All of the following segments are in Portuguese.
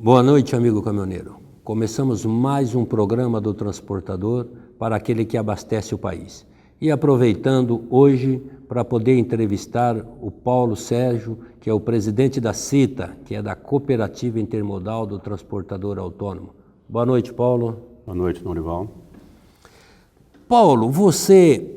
Boa noite, amigo caminhoneiro. Começamos mais um programa do Transportador para aquele que abastece o país. E aproveitando hoje para poder entrevistar o Paulo Sérgio, que é o presidente da CITA, que é da Cooperativa Intermodal do Transportador Autônomo. Boa noite, Paulo. Boa noite, Norival. Paulo, você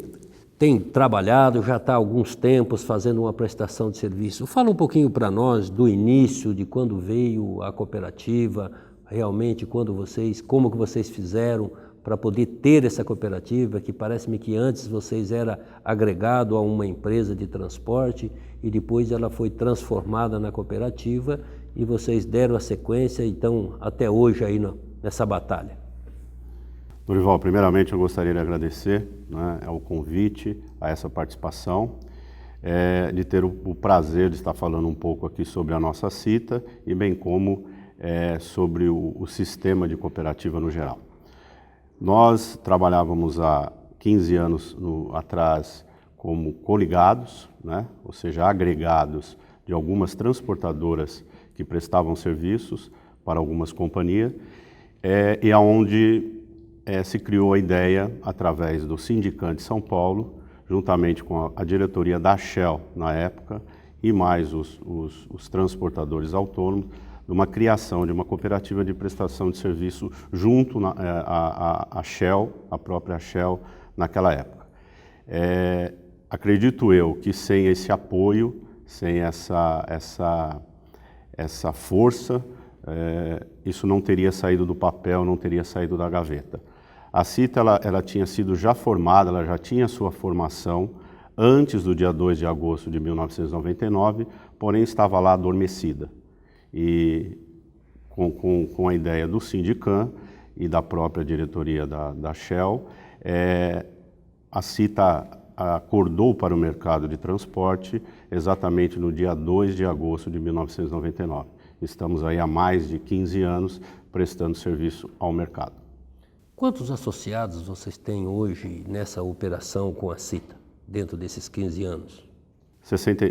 tem trabalhado, já está há alguns tempos fazendo uma prestação de serviço. Fala um pouquinho para nós do início, de quando veio a cooperativa, realmente como que vocês fizeram para poder ter essa cooperativa, que parece-me que antes vocês eram agregado a uma empresa de transporte e depois ela foi transformada na cooperativa e vocês deram a sequência, então, até hoje aí nessa batalha. Norival, primeiramente eu gostaria de agradecer ao convite, a essa participação, de ter o prazer de estar falando um pouco aqui sobre a nossa CITA e bem como sobre o sistema de cooperativa no geral. Nós trabalhávamos há 15 anos atrás como coligados, ou seja, agregados de algumas transportadoras que prestavam serviços para algumas companhias, e aonde se criou a ideia, através do Sindican de São Paulo, juntamente com a diretoria da Shell na época, e mais os transportadores autônomos, de uma criação de uma cooperativa de prestação de serviço junto à Shell, a própria Shell, naquela época. Acredito eu que sem esse apoio, sem essa força, isso não teria saído do papel, não teria saído da gaveta. A CITA ela tinha sido já formada, ela já tinha sua formação antes do dia 2 de agosto de 1999, porém estava lá adormecida. E com a ideia do Sindican e da própria diretoria da Shell, a CITA acordou para o mercado de transporte exatamente no dia 2 de agosto de 1999. Estamos aí há mais de 15 anos prestando serviço ao mercado. Quantos associados vocês têm hoje nessa operação com a CITA, dentro desses 15 anos?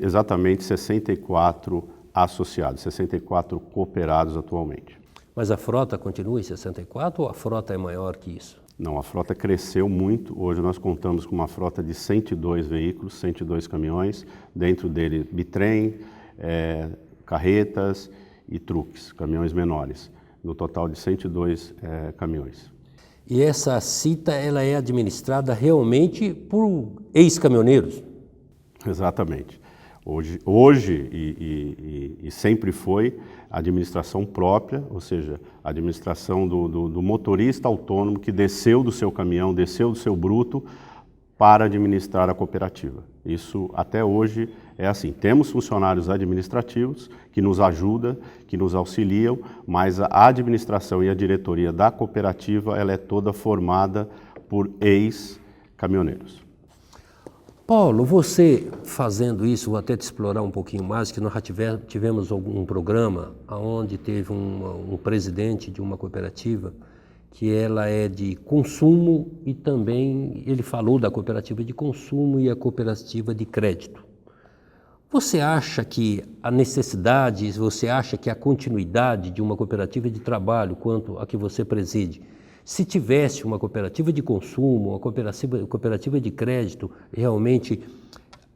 Exatamente 64 associados, 64 cooperados atualmente. Mas a frota continua em 64 ou a frota é maior que isso? Não, a frota cresceu muito. Hoje nós contamos com uma frota de 102 veículos, 102 caminhões, dentro dele bitrem, carretas e truques, caminhões menores, no total de 102 caminhões. E essa CITA ela é administrada realmente por ex-caminhoneiros? Exatamente. Hoje e sempre foi a administração própria, ou seja, a administração do motorista autônomo que desceu do seu caminhão, desceu do seu bruto para administrar a cooperativa. Isso até hoje é assim. Temos funcionários administrativos que nos ajudam, que nos auxiliam, mas a administração e a diretoria da cooperativa ela é toda formada por ex-caminhoneiros. Paulo, você fazendo isso, vou até te explorar um pouquinho mais, que nós já tivemos um programa onde teve um presidente de uma cooperativa que ela é de consumo e também ele falou da cooperativa de consumo e a cooperativa de crédito. Você acha que a necessidade, você acha que a continuidade de uma cooperativa de trabalho, quanto a que você preside, se tivesse uma cooperativa de consumo, uma cooperativa de crédito, realmente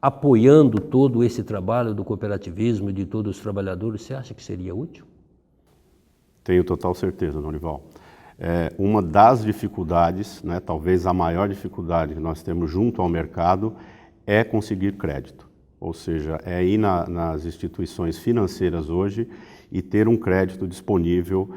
apoiando todo esse trabalho do cooperativismo e de todos os trabalhadores, você acha que seria útil? Tenho total certeza, Norival. Uma das dificuldades, talvez a maior dificuldade que nós temos junto ao mercado é conseguir crédito. Ou seja, é ir nas instituições financeiras hoje e ter um crédito disponível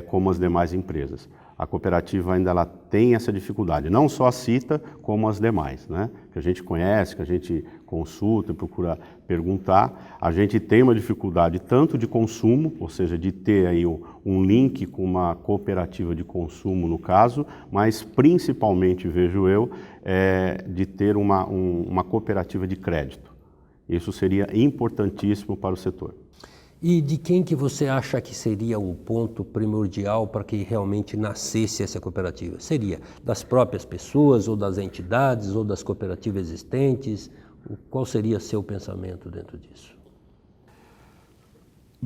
como as demais empresas. A cooperativa ainda ela tem essa dificuldade, não só a CITA, como as demais, que a gente conhece, que a gente consulta e procura perguntar. A gente tem uma dificuldade tanto de consumo, ou seja, de ter aí um link com uma cooperativa de consumo no caso, mas principalmente, vejo eu, de ter uma cooperativa de crédito. Isso seria importantíssimo para o setor. E de quem que você acha que seria o ponto primordial para que realmente nascesse essa cooperativa? Seria das próprias pessoas, ou das entidades, ou das cooperativas existentes? Qual seria seu pensamento dentro disso?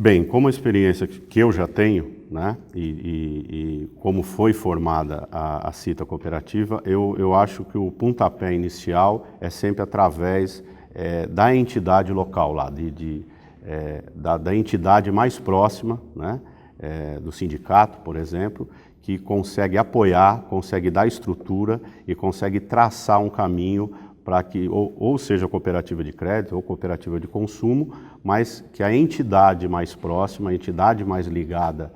Bem, como a experiência que eu já tenho, né, e como foi formada a CITA cooperativa, eu acho que o pontapé inicial é sempre através da entidade local lá, da entidade mais próxima, né, do sindicato, por exemplo, que consegue apoiar, consegue dar estrutura e consegue traçar um caminho para que, ou seja cooperativa de crédito ou cooperativa de consumo, mas que a entidade mais próxima, a entidade mais ligada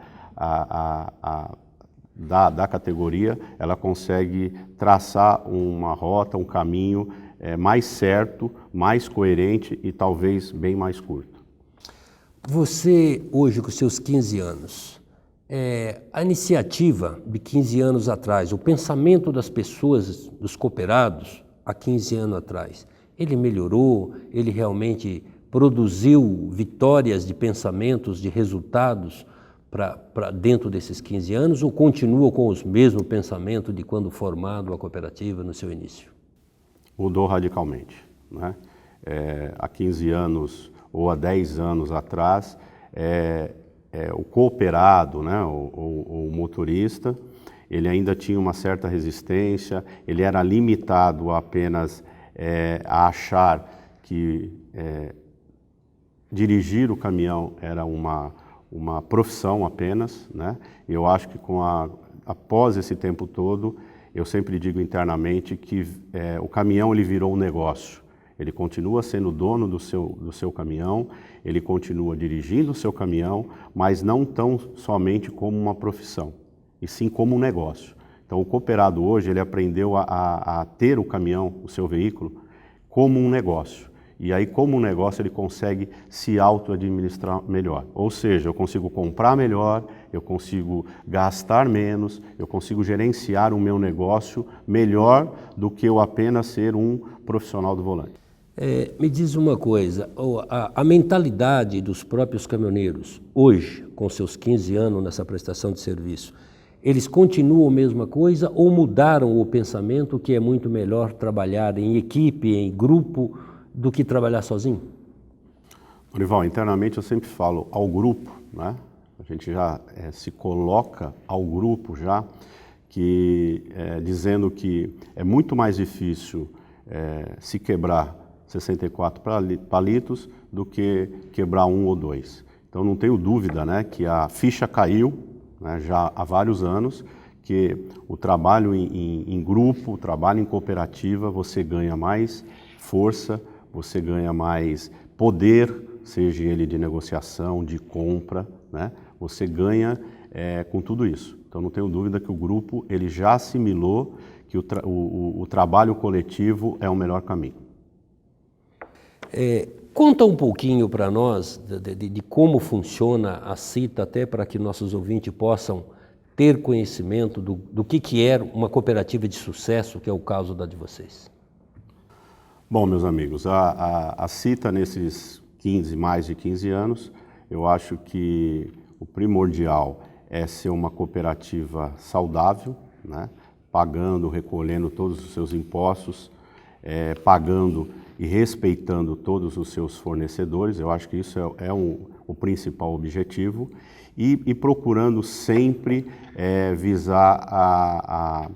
da categoria, ela consegue traçar uma rota, um caminho mais certo, mais coerente e talvez bem mais curto. Você, hoje, com seus 15 anos, a iniciativa de 15 anos atrás, o pensamento das pessoas, dos cooperados, há 15 anos atrás, ele melhorou, ele realmente produziu vitórias de pensamentos, de resultados para dentro desses 15 anos, ou continua com os mesmos pensamentos de quando formado a cooperativa no seu início? Mudou radicalmente, né? Há 15 anos ou há 10 anos atrás, o cooperado, né, o motorista, ele ainda tinha uma certa resistência, ele era limitado apenas a achar que dirigir o caminhão era uma profissão apenas, né? Eu acho que após esse tempo todo, eu sempre digo internamente que o caminhão ele virou um negócio. Ele continua sendo dono do seu caminhão, ele continua dirigindo o seu caminhão, mas não tão somente como uma profissão, e sim como um negócio. Então o cooperado hoje ele aprendeu a ter o caminhão, o seu veículo, como um negócio. E aí, como um negócio, ele consegue se auto-administrar melhor. Ou seja, eu consigo comprar melhor, eu consigo gastar menos, eu consigo gerenciar o meu negócio melhor do que eu apenas ser um profissional do volante. Me diz uma coisa, a mentalidade dos próprios caminhoneiros, hoje, com seus 15 anos nessa prestação de serviço, eles continuam a mesma coisa ou mudaram o pensamento que é muito melhor trabalhar em equipe, em grupo, do que trabalhar sozinho? Dorival, internamente eu sempre falo ao grupo, né? A gente já se coloca ao grupo já, dizendo que é muito mais difícil se quebrar 64 palitos do que quebrar um ou dois. Então não tenho dúvida, né, que a ficha caiu, né, já há vários anos, que o trabalho em grupo, o trabalho em cooperativa, você ganha mais força, você ganha mais poder, seja ele de negociação, de compra, né? Você ganha com tudo isso. Então não tenho dúvida que o grupo ele já assimilou que o trabalho coletivo é o melhor caminho. Conta um pouquinho para nós de como funciona a CITA, até para que nossos ouvintes possam ter conhecimento do que é uma cooperativa de sucesso, que é o caso da de vocês. Bom, meus amigos, a CITA nesses mais de 15 anos, eu acho que o primordial é ser uma cooperativa saudável, né? Pagando, recolhendo todos os seus impostos, pagando e respeitando todos os seus fornecedores. Eu acho que isso o principal objetivo e procurando sempre visar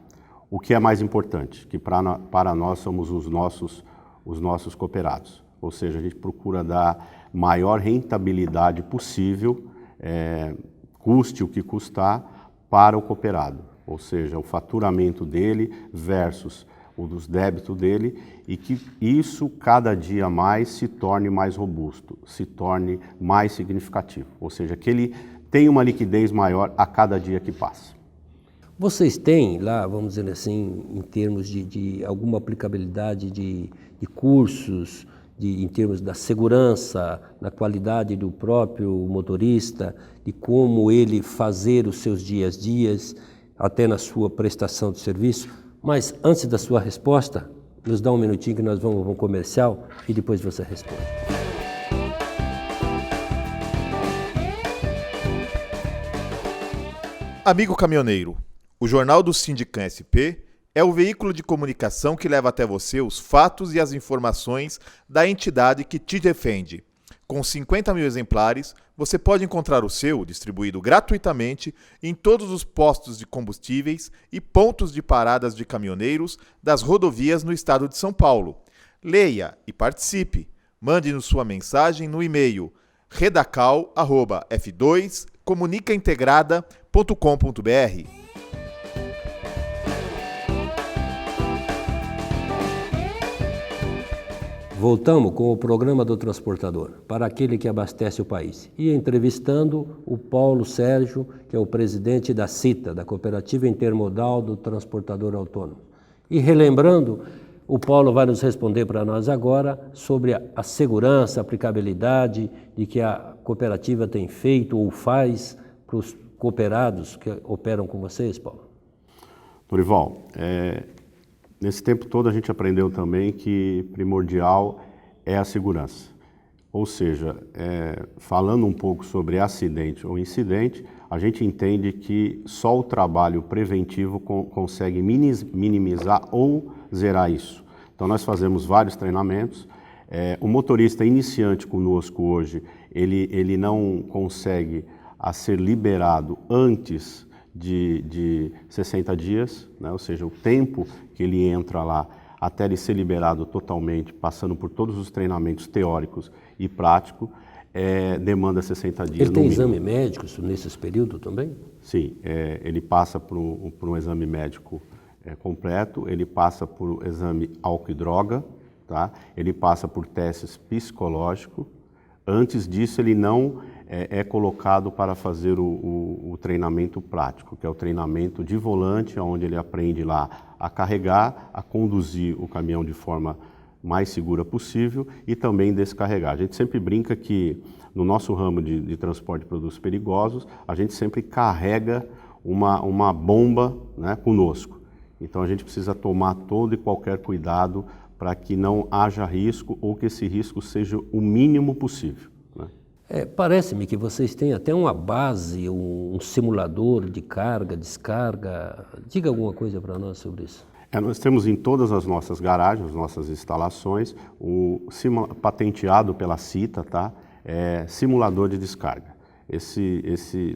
o que é mais importante, que para nós somos os nossos cooperados. Ou seja, a gente procura dar maior rentabilidade possível, custe o que custar, para o cooperado. Ou seja, o faturamento dele versus o dos débitos dele, e que isso cada dia mais se torne mais robusto, se torne mais significativo. Ou seja, que ele tenha uma liquidez maior a cada dia que passa. Vocês têm lá, vamos dizer assim, em termos de alguma aplicabilidade de cursos, em termos da segurança, na qualidade do próprio motorista, de como ele fazer os seus dias, até na sua prestação de serviço? Mas antes da sua resposta, nos dá um minutinho que nós vamos para um comercial e depois você responde. Amigo caminhoneiro, o Jornal do Sindicam SP é o veículo de comunicação que leva até você os fatos e as informações da entidade que te defende. Com 50 mil exemplares, você pode encontrar o seu distribuído gratuitamente em todos os postos de combustíveis e pontos de paradas de caminhoneiros das rodovias no estado de São Paulo. Leia e participe. Mande-nos sua mensagem no e-mail redacal@f2comunicaintegrada.com.br. Voltamos com o programa do transportador, para aquele que abastece o país. E entrevistando o Paulo Sérgio, que é o presidente da CITA, da Cooperativa Intermodal do Transportador Autônomo. E relembrando, o Paulo vai nos responder para nós agora sobre a segurança, a aplicabilidade de que a cooperativa tem feito ou faz para os cooperados que operam com vocês, Paulo. Dorival, nesse tempo todo a gente aprendeu também que primordial é a segurança. Ou seja, falando um pouco sobre acidente ou incidente, a gente entende que só o trabalho preventivo consegue minimizar ou zerar isso. Então nós fazemos vários treinamentos. O motorista iniciante conosco hoje, ele não consegue ser liberado antes de 60 dias, né? Ou seja, o tempo que ele entra lá até ele ser liberado totalmente, passando por todos os treinamentos teóricos e práticos, demanda 60 dias. Ele tem exame médico nesses períodos também? Sim, ele passa por um exame médico completo, ele passa por exame álcool e droga, tá? Ele passa por testes psicológicos. Antes disso, ele não é colocado para fazer o treinamento prático, que é o treinamento de volante, onde ele aprende lá a carregar, a conduzir o caminhão de forma mais segura possível e também descarregar. A gente sempre brinca que no nosso ramo de transporte de produtos perigosos, a gente sempre carrega uma bomba, né, conosco. Então a gente precisa tomar todo e qualquer cuidado para que não haja risco ou que esse risco seja o mínimo possível. Parece-me que vocês têm até uma base, um simulador de carga, descarga. Diga alguma coisa para nós sobre isso. Nós temos em todas as nossas garagens, as nossas instalações, patenteado pela CITA, tá? Simulador de descarga.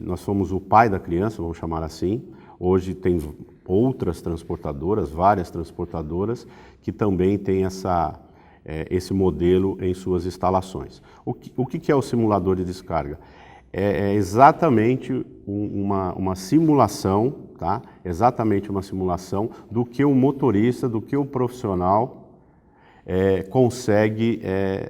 Nós somos o pai da criança, vamos chamar assim. Hoje tem outras transportadoras, várias transportadoras, que também têm esse modelo em suas instalações. O que é o simulador de descarga? É exatamente uma simulação, tá? Exatamente uma simulação do que o motorista, do que o profissional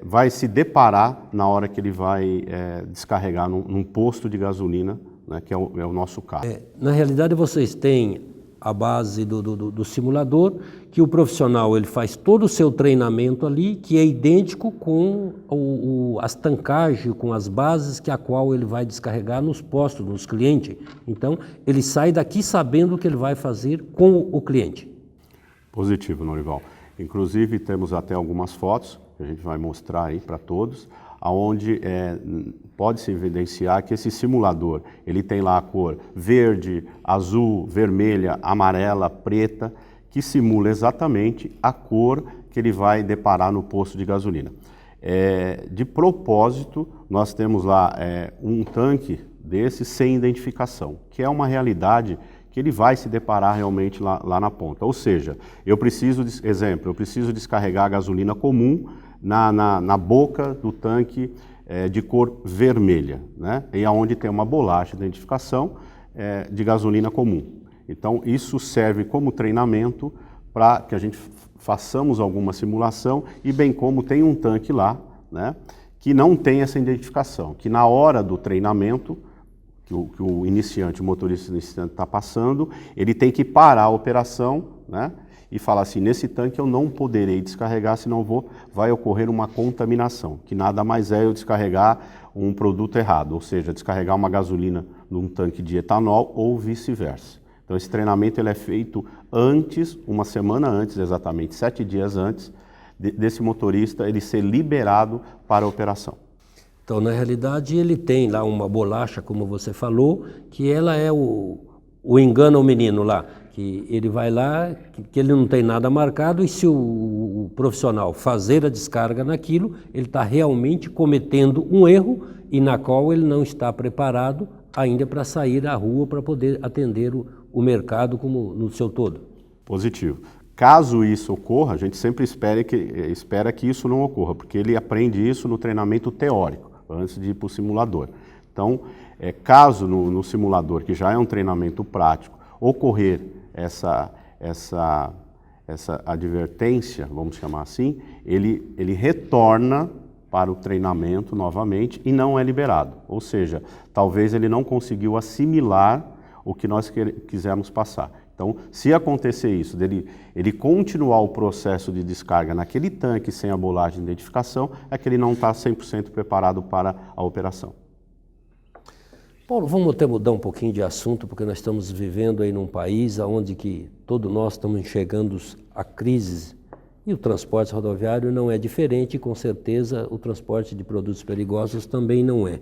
vai se deparar na hora que ele vai descarregar num posto de gasolina, né, que é o nosso caso. Na realidade, vocês têm a base do simulador, que o profissional ele faz todo o seu treinamento ali, que é idêntico com as tancagens, com as bases a qual ele vai descarregar nos postos, nos clientes. Então, ele sai daqui sabendo o que ele vai fazer com o cliente. Positivo, Norival. Inclusive, temos até algumas fotos, que a gente vai mostrar aí para todos, onde pode-se evidenciar que esse simulador, ele tem lá a cor verde, azul, vermelha, amarela, preta, que simula exatamente a cor que ele vai deparar no posto de gasolina. De propósito, nós temos lá um tanque desse sem identificação, que é uma realidade que ele vai se deparar realmente lá na ponta. Ou seja, eu preciso descarregar a gasolina comum na boca do tanque de cor vermelha, né? E aonde tem uma bolacha de identificação de gasolina comum. Então, isso serve como treinamento para que a gente façamos alguma simulação e bem como tem um tanque lá, né, que não tem essa identificação, que na hora do treinamento, que o motorista iniciante está passando, ele tem que parar a operação, né, e falar assim, nesse tanque eu não poderei descarregar, senão vai ocorrer uma contaminação, que nada mais é eu descarregar um produto errado, ou seja, descarregar uma gasolina num tanque de etanol ou vice-versa. Então esse treinamento ele é feito antes, uma semana antes, exatamente 7 dias antes, desse motorista ele ser liberado para a operação. Então, na realidade, ele tem lá uma bolacha, como você falou, que ela é o engana o menino lá, que ele vai lá, que ele não tem nada marcado, e se o profissional fazer a descarga naquilo, ele está realmente cometendo um erro e na qual ele não está preparado ainda para sair à rua para poder atender o mercado como no seu todo. Positivo. Caso isso ocorra, a gente sempre espera que isso não ocorra, porque ele aprende isso no treinamento teórico, antes de ir para o simulador. Então, caso no simulador, que já é um treinamento prático, ocorrer essa advertência, vamos chamar assim, ele retorna para o treinamento novamente e não é liberado. Ou seja, talvez ele não conseguiu assimilar o que nós quisemos passar. Então, se acontecer isso, ele continuar o processo de descarga naquele tanque sem a bolagem de identificação, é que ele não está 100% preparado para a operação. Paulo, vamos até mudar um pouquinho de assunto, porque nós estamos vivendo aí num país onde que todos nós estamos enxergando a crise e o transporte rodoviário não é diferente, e com certeza o transporte de produtos perigosos também não é.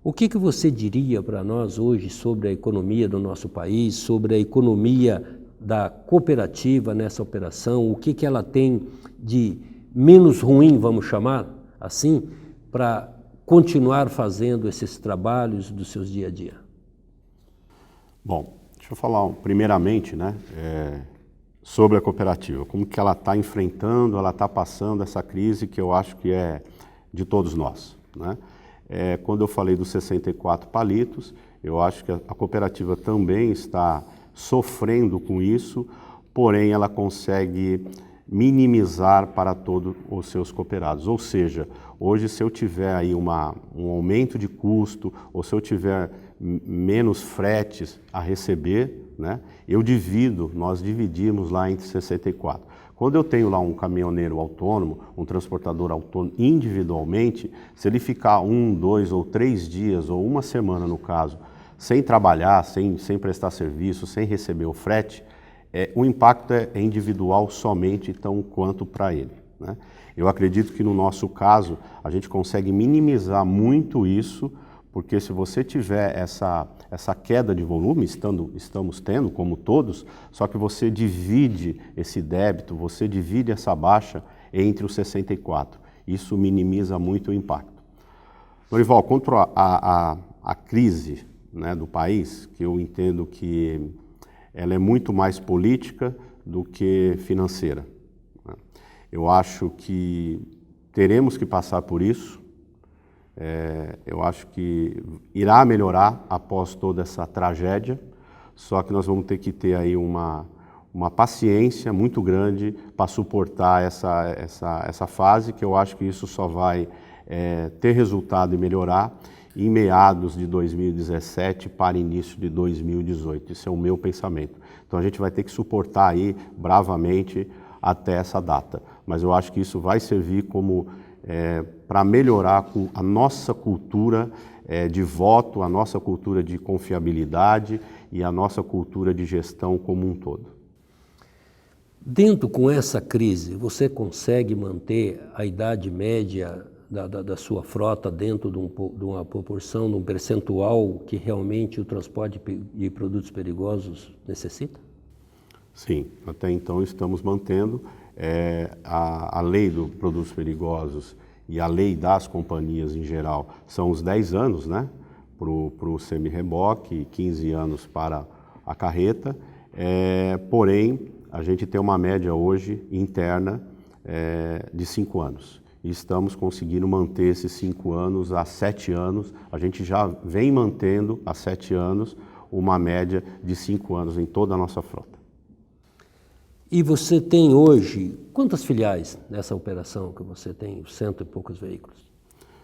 O que você diria para nós hoje sobre a economia do nosso país, sobre a economia da cooperativa nessa operação, o que ela tem de menos ruim, vamos chamar assim, para continuar fazendo esses trabalhos dos seus dia a dia? Bom, deixa eu falar primeiramente, né, sobre a cooperativa, como que ela está enfrentando, ela está passando essa crise que eu acho que é de todos nós, né? Quando eu falei dos 64 palitos, eu acho que a cooperativa também está sofrendo com isso, porém ela consegue minimizar para todos os seus cooperados. Ou seja, hoje se eu tiver aí um aumento de custo, ou se eu tiver menos fretes a receber, né, nós dividimos lá entre 64. Quando eu tenho lá um caminhoneiro autônomo, um transportador autônomo individualmente, se ele ficar 1, 2 ou 3 dias, ou uma semana no caso, sem trabalhar, sem prestar serviço, sem receber o frete, o impacto é individual somente, tão quanto para ele, né? Eu acredito que no nosso caso, a gente consegue minimizar muito isso, porque se você tiver essa queda de volume, estamos tendo, como todos, só que você divide esse débito, você divide essa baixa entre os 64. Isso minimiza muito o impacto. Norival, quanto à crise, né, do país, que eu entendo que ela é muito mais política do que financeira, né? Eu acho que teremos que passar por isso. Eu acho que irá melhorar após toda essa tragédia, só que nós vamos ter que ter aí uma paciência muito grande para suportar essa fase, que eu acho que isso só vai ter resultado e melhorar em meados de 2017 para início de 2018. Esse é o meu pensamento. Então a gente vai ter que suportar aí bravamente até essa data, mas eu acho que isso vai servir como para melhorar a nossa cultura de voto, a nossa cultura de confiabilidade e a nossa cultura de gestão como um todo. Dentro com essa crise, você consegue manter a idade média da sua frota dentro de uma proporção, de um percentual que realmente o transporte de produtos perigosos necessita? Sim, até então estamos mantendo. A lei dos produtos perigosos e a lei das companhias em geral são os 10 anos, né, para o semi-reboque, 15 anos para a carreta, porém a gente tem uma média hoje interna de 5 anos. E estamos conseguindo manter esses 5 anos há 7 anos, a gente já vem mantendo há 7 anos uma média de 5 anos em toda a nossa frota. E você tem hoje, quantas filiais nessa operação que você tem, 100 e poucos veículos?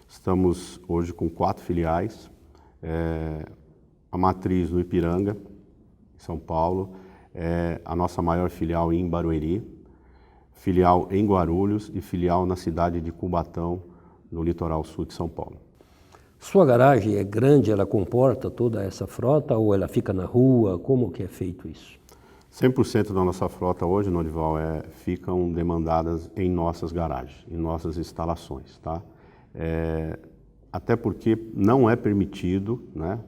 Estamos hoje com 4 filiais, a matriz no Ipiranga, em São Paulo, a nossa maior filial em Barueri, filial em Guarulhos e filial na cidade de Cubatão, no litoral sul de São Paulo. Sua garagem é grande, ela comporta toda essa frota ou ela fica na rua? Como que é feito isso? 100% da nossa frota hoje, Norival, ficam demandadas em nossas garagens, em nossas instalações, tá? Até porque não é permitido, né,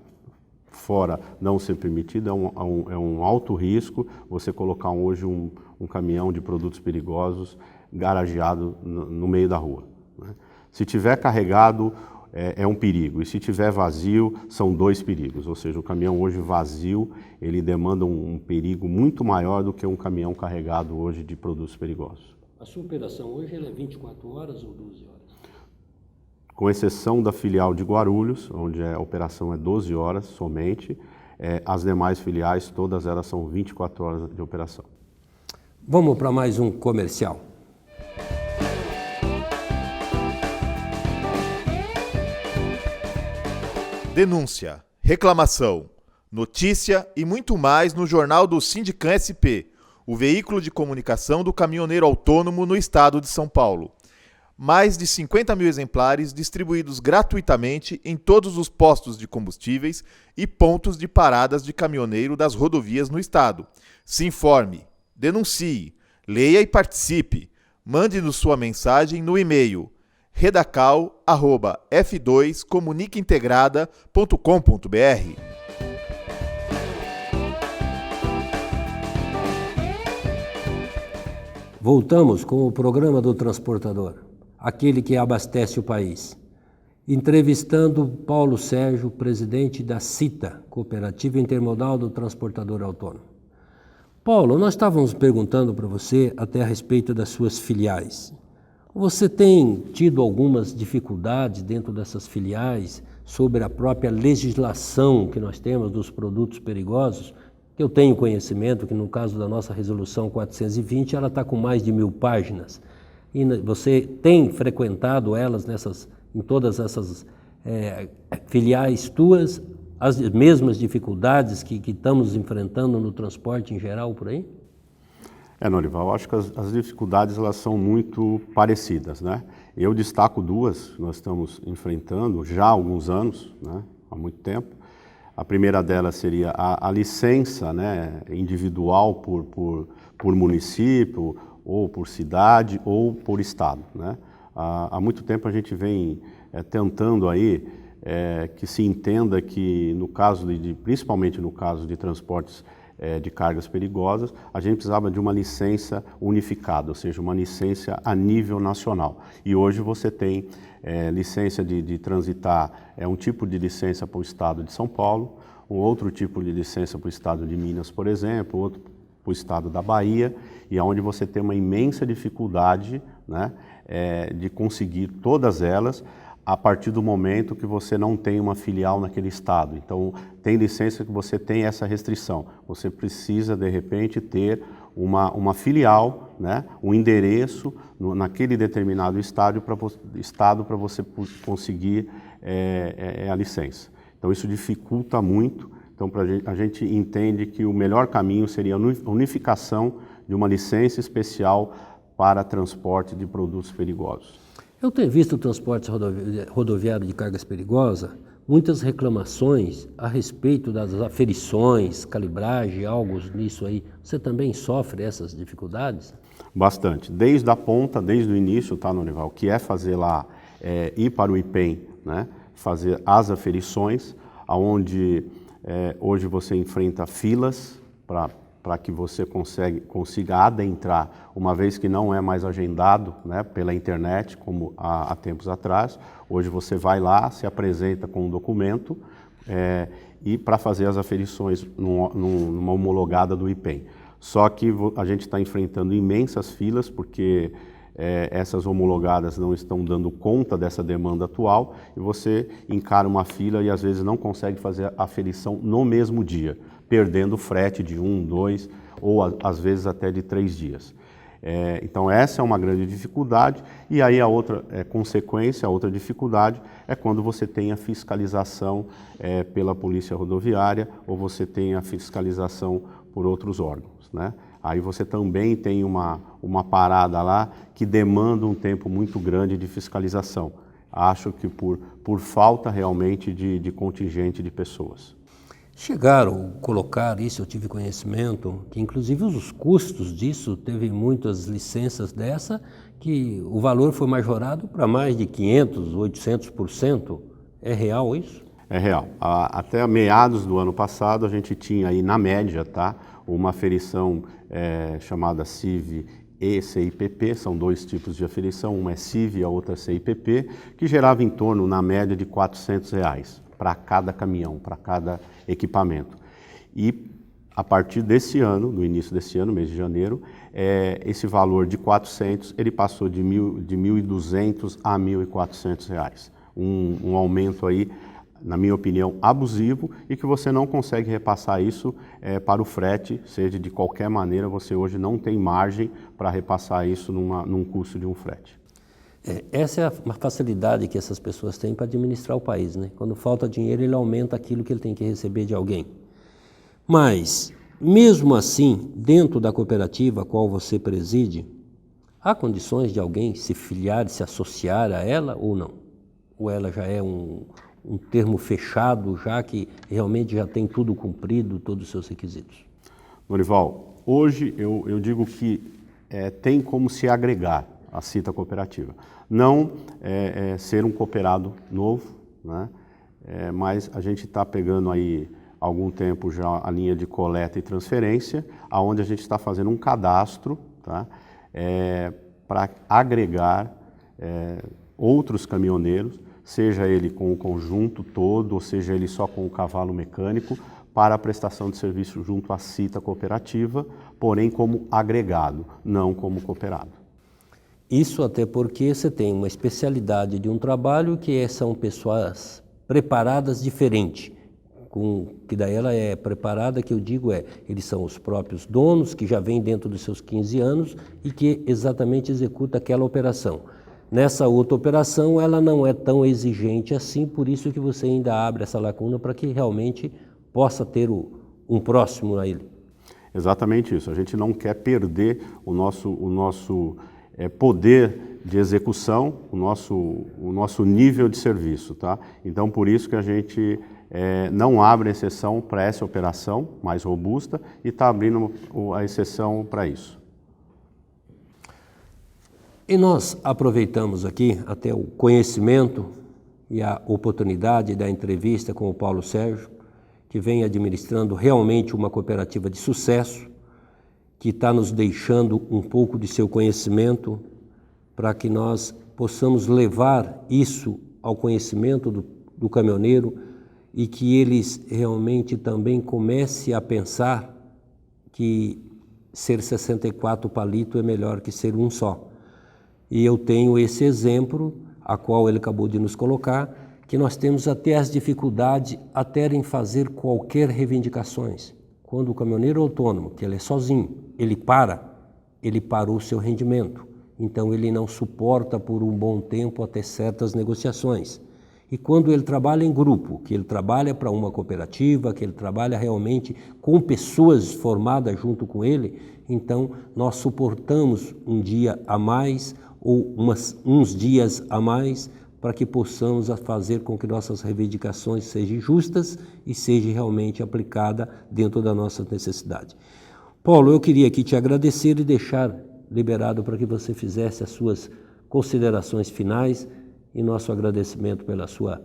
fora não ser permitido, é um alto risco você colocar hoje um caminhão de produtos perigosos garageado no meio da rua, né? Se tiver carregado, é um perigo, e se tiver vazio, são dois perigos, ou seja, o caminhão hoje vazio, ele demanda um perigo muito maior do que um caminhão carregado hoje de produtos perigosos. A sua operação hoje ela é 24 horas ou 12 horas? Com exceção da filial de Guarulhos, onde a operação é 12 horas somente, as demais filiais, todas elas são 24 horas de operação. Vamos para mais um comercial. Denúncia, reclamação, notícia e muito mais no Jornal do Sindicam SP, o veículo de comunicação do caminhoneiro autônomo no estado de São Paulo. Mais de 50 mil exemplares distribuídos gratuitamente em todos os postos de combustíveis e pontos de paradas de caminhoneiro das rodovias no estado. Se informe, denuncie, leia e participe. Mande-nos sua mensagem no e-mail redacal@f2comunicaintegrada.com.br. Voltamos com o programa do transportador, aquele que abastece o país. Entrevistando Paulo Sérgio, presidente da CITA, Cooperativa Intermodal do Transportador Autônomo. Paulo, nós estávamos perguntando para você até a respeito das suas filiais. Você tem tido algumas dificuldades dentro dessas filiais sobre a própria legislação que nós temos dos produtos perigosos? Eu tenho conhecimento que no caso da nossa resolução 420, ela está com mais de 1000 páginas. E você tem frequentado elas em todas essas filiais tuas, as mesmas dificuldades que estamos enfrentando no transporte em geral por aí? Norival, eu acho que as dificuldades elas são muito parecidas, né? Eu destaco duas que nós estamos enfrentando já há alguns anos, né? Há muito tempo. A primeira delas seria a licença, né, individual por município, ou por cidade, ou por estado, né? Há muito tempo a gente vem tentando aí que se entenda que no caso principalmente no caso de transportes de cargas perigosas, a gente precisava de uma licença unificada, ou seja, uma licença a nível nacional. E hoje você tem licença de transitar, um tipo de licença para o estado de São Paulo, um outro tipo de licença para o estado de Minas, por exemplo, outro para o estado da Bahia, e onde você tem uma imensa dificuldade, né, de conseguir todas elas, a partir do momento que você não tem uma filial naquele estado. Então, tem licença que você tem essa restrição. Você precisa, de repente, ter uma filial, né, um endereço naquele determinado estado para você conseguir a licença. Então, isso dificulta muito. Então, a gente entende que o melhor caminho seria a unificação de uma licença especial para transporte de produtos perigosos. Eu tenho visto o transporte rodoviário de cargas perigosas, muitas reclamações a respeito das aferições, calibragem, algo nisso aí. Você também sofre essas dificuldades? Bastante. Desde a ponta, desde o início, tá, Norival, que é fazer lá, ir para o IPEM, né, fazer as aferições, onde hoje você enfrenta filas para que você consiga adentrar, uma vez que não é mais agendado, né, pela internet, como há tempos atrás. Hoje você vai lá, se apresenta com um documento e para fazer as aferições numa homologada do IPEM. Só que a gente está enfrentando imensas filas, porque essas homologadas não estão dando conta dessa demanda atual, e você encara uma fila e às vezes não consegue fazer a aferição no mesmo dia, perdendo frete de 1, 2 ou às vezes até de 3 dias. Então essa é uma grande dificuldade, e aí a outra consequência, a outra dificuldade é quando você tem a fiscalização pela Polícia Rodoviária, ou você tem a fiscalização por outros órgãos, né? Aí você também tem uma parada lá que demanda um tempo muito grande de fiscalização. Acho que por falta realmente de contingente de pessoas. Chegaram a colocar isso, eu tive conhecimento, que inclusive os custos disso, teve muitas licenças dessa, que o valor foi majorado para mais de 500%, 800%. É real isso? É real. Até meados do ano passado, a gente tinha aí, na média, tá, uma aferição chamada CIV e CIPP, são dois tipos de aferição, uma é CIV e a outra é CIPP, que gerava em torno, na média, de R$400 para cada caminhão, para cada equipamento. E a partir desse ano, no início desse ano, mês de janeiro, esse valor de 400, ele passou de 1.200 a R$1.400. Um aumento aí, na minha opinião, abusivo e que você não consegue repassar isso para o frete, seja de qualquer maneira, você hoje não tem margem para repassar isso num custo de um frete. Essa é uma facilidade que essas pessoas têm para administrar o país, né? Quando falta dinheiro, ele aumenta aquilo que ele tem que receber de alguém. Mas, mesmo assim, dentro da cooperativa a qual você preside, há condições de alguém se filiar, se associar a ela ou não? Ou ela já é um termo fechado, já que realmente já tem tudo cumprido, todos os seus requisitos? Norival, hoje eu digo que tem como se agregar a Cita Cooperativa. Não ser um cooperado novo, né? Mas a gente está pegando aí há algum tempo já a linha de coleta e transferência, onde a gente está fazendo um cadastro, tá? Para agregar outros caminhoneiros, seja ele com o conjunto todo, ou seja ele só com o cavalo mecânico, para a prestação de serviço junto à Cita Cooperativa, porém como agregado, não como cooperado. Isso até porque você tem uma especialidade de um trabalho que são pessoas preparadas diferente, que daí ela é preparada, que eu digo eles são os próprios donos, que já vêm dentro dos seus 15 anos e que exatamente executa aquela operação. Nessa outra operação, ela não é tão exigente assim, por isso que você ainda abre essa lacuna para que realmente possa ter um próximo a ele. Exatamente isso. A gente não quer perder o nosso poder de execução, o nosso nível de serviço, tá? Então, por isso que a gente não abre exceção para essa operação mais robusta e está abrindo a exceção para isso. E nós aproveitamos aqui até o conhecimento e a oportunidade da entrevista com o Paulo Sérgio, que vem administrando realmente uma cooperativa de sucesso, que está nos deixando um pouco de seu conhecimento para que nós possamos levar isso ao conhecimento do caminhoneiro e que eles realmente também comecem a pensar que ser 64 palito é melhor que ser um só. E eu tenho esse exemplo, a qual ele acabou de nos colocar, que nós temos até as dificuldades até em fazer qualquer reivindicações. Quando o caminhoneiro autônomo, que ele é sozinho, ele parou o seu rendimento. Então ele não suporta por um bom tempo até certas negociações. E quando ele trabalha em grupo, que ele trabalha para uma cooperativa, que ele trabalha realmente com pessoas formadas junto com ele, então nós suportamos um dia a mais ou uns dias a mais para que possamos fazer com que nossas reivindicações sejam justas e sejam realmente aplicadas dentro da nossa necessidade. Paulo, eu queria aqui te agradecer e deixar liberado para que você fizesse as suas considerações finais e nosso agradecimento pela sua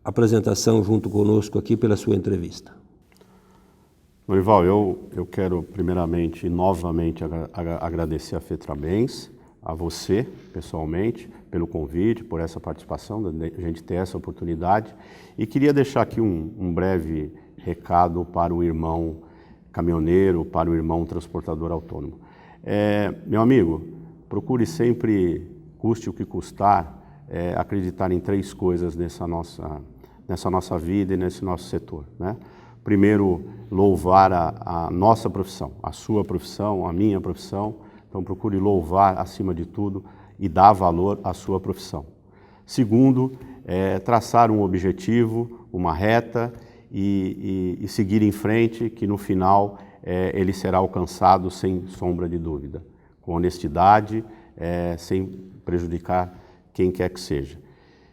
apresentação junto conosco aqui, pela sua entrevista. Norival, eu quero primeiramente e novamente agradecer a FETRABENS, a você pessoalmente, pelo convite, por essa participação, a gente ter essa oportunidade. E queria deixar aqui um breve recado para o irmão caminhoneiro, para o irmão transportador autônomo. Meu amigo, procure sempre, custe o que custar, acreditar em 3 coisas nessa nossa vida e nesse nosso setor, né? Primeiro, louvar a nossa profissão, a sua profissão, a minha profissão. Então, procure louvar, acima de tudo, e dar valor à sua profissão. Segundo, traçar um objetivo, uma reta e seguir em frente, que no final ele será alcançado sem sombra de dúvida, com honestidade, sem prejudicar quem quer que seja.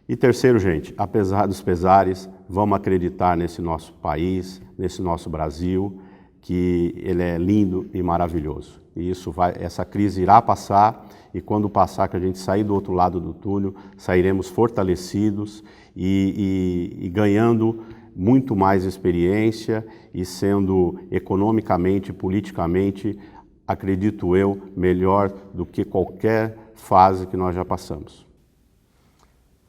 E terceiro, gente, apesar dos pesares, vamos acreditar nesse nosso país, nesse nosso Brasil, que ele é lindo e maravilhoso. e essa crise irá passar, e quando passar, que a gente sair do outro lado do túnel, sairemos fortalecidos e ganhando muito mais experiência e sendo economicamente, politicamente, acredito eu, melhor do que qualquer fase que nós já passamos.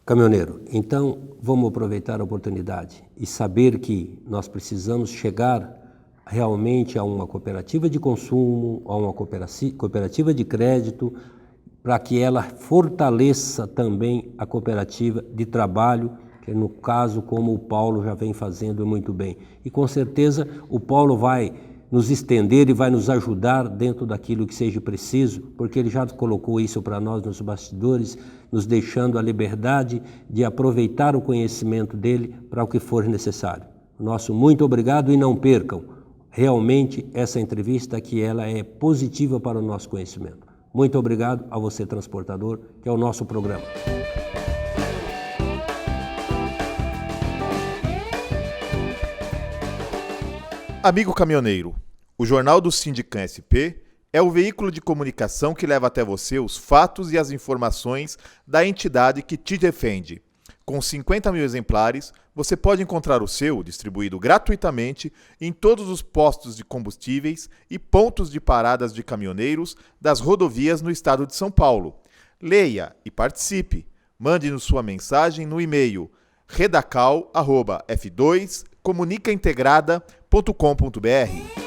Caminhoneiro, então vamos aproveitar a oportunidade e saber que nós precisamos chegar realmente a uma cooperativa de consumo, a uma cooperativa de crédito, para que ela fortaleça também a cooperativa de trabalho, que no caso, como o Paulo já vem fazendo muito bem. E com certeza o Paulo vai nos estender e vai nos ajudar dentro daquilo que seja preciso, porque ele já colocou isso para nós nos bastidores, nos deixando a liberdade de aproveitar o conhecimento dele para o que for necessário. Nosso muito obrigado e não percam realmente essa entrevista, que ela é positiva para o nosso conhecimento. Muito obrigado a você, transportador, que é o nosso programa. Amigo caminhoneiro, o Jornal do Sindicam SP é o veículo de comunicação que leva até você os fatos e as informações da entidade que te defende. Com 50 mil exemplares, você pode encontrar o seu distribuído gratuitamente em todos os postos de combustíveis e pontos de paradas de caminhoneiros das rodovias no estado de São Paulo. Leia e participe. Mande-nos sua mensagem no e-mail redacal@f2comunicaintegrada.com.br.